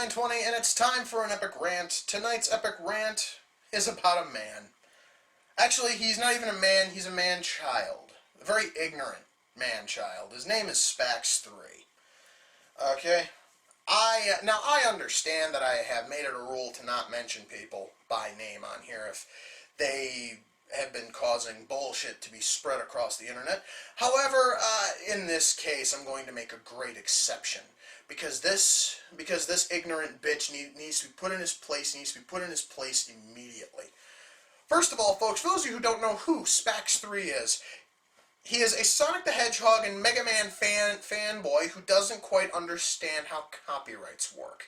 Hellsing920, and it's time for an epic rant. Tonight's epic rant is about a man. Actually, he's not even a man, he's a man-child. A very ignorant man-child. His name is Spax3. Okay? Now, I understand that I have made it a rule to not mention people by name on here if they have been causing bullshit to be spread across the internet. However, in this case, I'm going to make a great exception. Because this ignorant bitch needs to be put in his place, immediately. First of all, folks, for those of you who don't know who Spax3 is, he is a Sonic the Hedgehog and Mega Man fanboy who doesn't quite understand how copyrights work.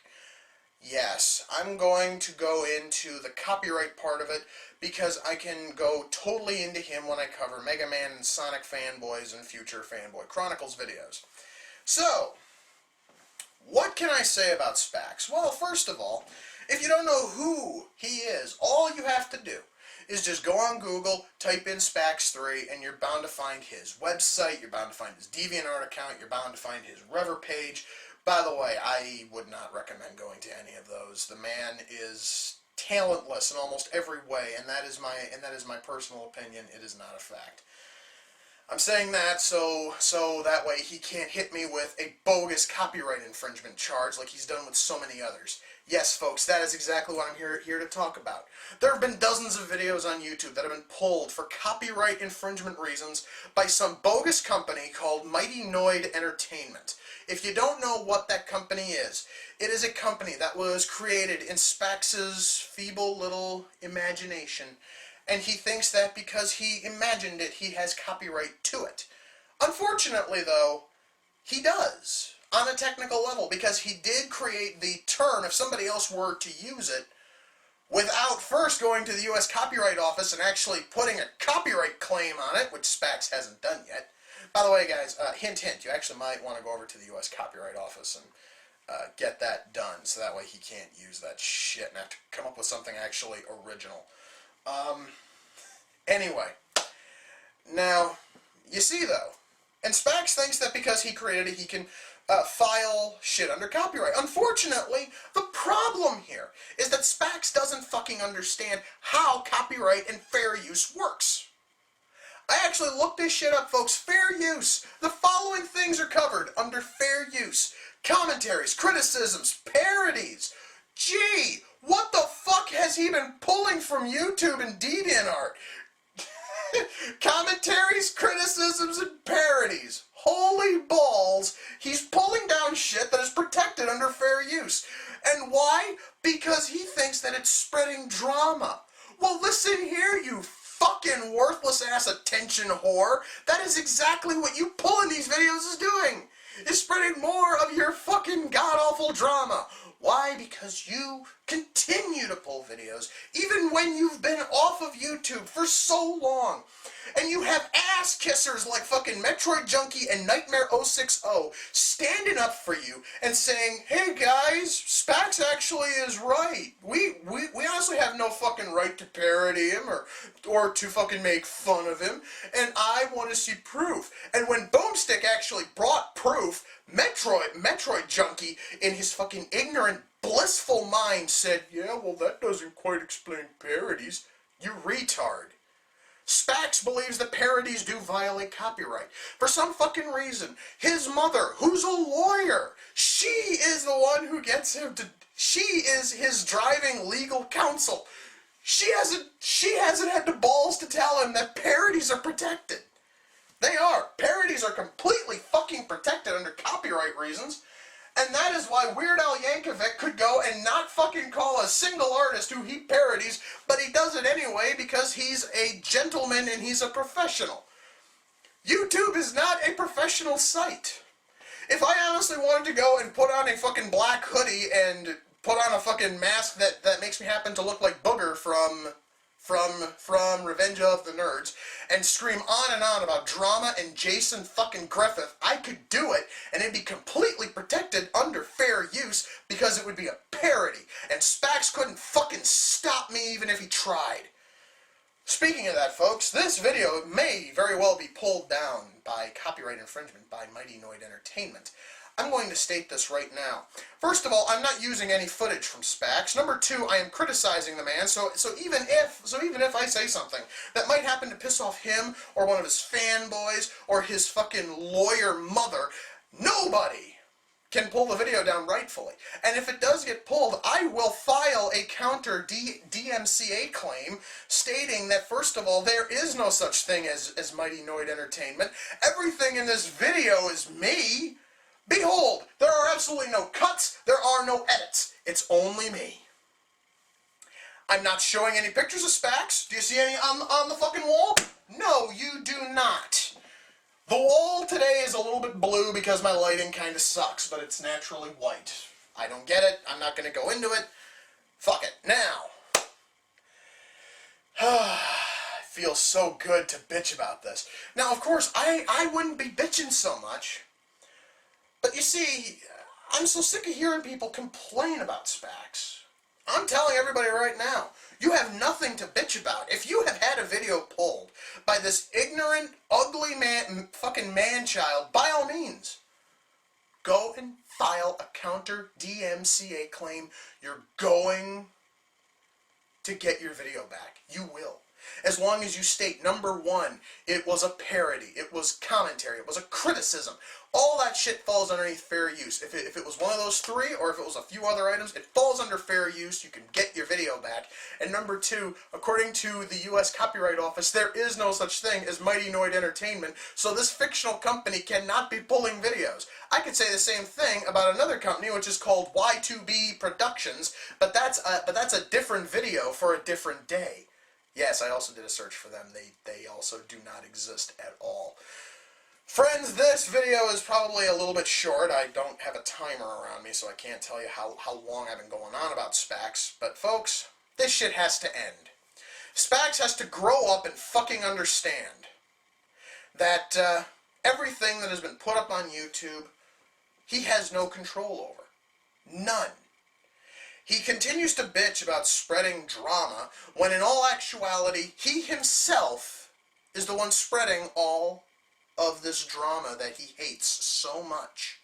Yes, I'm going to go into the copyright part of it because I can go totally into him when I cover Mega Man and Sonic fanboys and future Fanboy Chronicles videos. So, what can I say about Spax? Well, first of all, if you don't know who he is, all you have to do is just go on Google, type in Spax3, and you're bound to find his website, you're bound to find his DeviantArt account, you're bound to find his Rever page. By the way, I would not recommend going to any of those. The man is talentless in almost every way, and that is my personal opinion. It is not a fact. I'm saying that so that way he can't hit me with a bogus copyright infringement charge like he's done with so many others. Yes, folks, that is exactly what I'm here to talk about. There have been dozens of videos on YouTube that have been pulled for copyright infringement reasons by some bogus company called Mighty Noid Entertainment. If you don't know what that company is, it is a company that was created in Spax's feeble little imagination, and he thinks that because he imagined it, he has copyright to it. Unfortunately, though, he does, on a technical level, because he did create the term, if somebody else were to use it, without first going to the U.S. Copyright Office and actually putting a copyright claim on it, which Spax hasn't done yet. By the way, guys, hint, hint, you actually might want to go over to the U.S. Copyright Office and get that done, so that way he can't use that shit and have to come up with something actually original. Anyway, now, you see though, and Spax thinks that because he created it, he can file shit under copyright. Unfortunately, the problem here is that Spax doesn't fucking understand how copyright and fair use works. I actually looked this shit up, folks. Fair use. The following things are covered under fair use: commentaries, criticisms, parodies. Gee, what the fuck has he been pulling from YouTube and DeviantArt? Commentaries, criticisms, and parodies. Holy balls, he's pulling down shit that is protected under fair use. And why? Because he thinks that it's spreading drama. Well, listen here, you fucking worthless ass attention whore. That is exactly what you pulling these videos is doing. Is spreading more of your fucking god-awful drama. Why? Because you continue to pull videos, even when you've been off of YouTube for so long. And you have ass kissers like fucking Metroid Junkie and Nightmare060 standing up for you and saying, hey guys, Spax actually is right. We honestly have no fucking right to parody him or to fucking make fun of him, and I want to see proof. And when Boomstick actually brought proof, Metroid Junkie, in his fucking ignorant, blissful mind, said, yeah, well, that doesn't quite explain parodies. You retard. Spax believes that parodies do violate copyright. For some fucking reason, his mother, who's a lawyer, she is the one who gets him to... She is his driving legal counsel. She hasn't had the balls to tell him that parodies are protected. They are. Parodies are completely fucking protected under copyright reasons. And that is why Weird Al Yankovic could go and not fucking call a single artist who he parodies, but he does it anyway because he's a gentleman and he's a professional. YouTube is not a professional site. If I honestly wanted to go and put on a fucking black hoodie and put on a fucking mask that makes me happen to look like Booger from Revenge of the Nerds and scream on and on about drama and Jason fucking Griffith, I could do it and it'd be completely protected under fair use because it would be a parody and Spax couldn't fucking stop me even if he tried. Speaking of that, folks, this video may very well be pulled down by copyright infringement by Mighty Noid Entertainment. I'm going to state this right now. First of all, I'm not using any footage from Spax. Number two, I am criticizing the man, so even if I say something that might happen to piss off him or one of his fanboys or his fucking lawyer mother, nobody can pull the video down rightfully. And if it does get pulled, I will file a counter DMCA claim stating that, first of all, there is no such thing as Mighty Noid Entertainment. Everything in this video is me. Behold, there are absolutely no cuts, there are no edits. It's only me. I'm not showing any pictures of Spax. Do you see any on the fucking wall? No, you do not. The wall today is a little bit blue because my lighting kind of sucks, but it's naturally white. I don't get it. I'm not going to go into it. Fuck it. Now, I feel so good to bitch about this. Now, of course, I wouldn't be bitching so much, but you see, I'm so sick of hearing people complain about Spax. I'm telling everybody right now, you have nothing to bitch about. If you have had a video pulled by this ignorant, ugly fucking man-child, by all means, go and file a counter DMCA claim. You're going to get your video back. You will. As long as you state, number one, it was a parody, it was commentary, it was a criticism. All that shit falls underneath fair use. If it was one of those three, or if it was a few other items, it falls under fair use. You can get your video back. And number two, according to the U.S. Copyright Office, there is no such thing as Mighty Noid Entertainment, so this fictional company cannot be pulling videos. I could say the same thing about another company, which is called Y2B Productions, but that's a different video for a different day. Yes, I also did a search for them. They also do not exist at all. Friends, this video is probably a little bit short. I don't have a timer around me, so I can't tell you how long I've been going on about Spax. But folks, this shit has to end. Spax has to grow up and fucking understand that everything that has been put up on YouTube, he has no control over. None. He continues to bitch about spreading drama, when in all actuality, he himself is the one spreading all of this drama that he hates so much.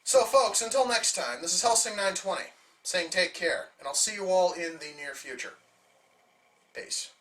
So folks, until next time, this is Hellsing920 saying take care, and I'll see you all in the near future. Peace.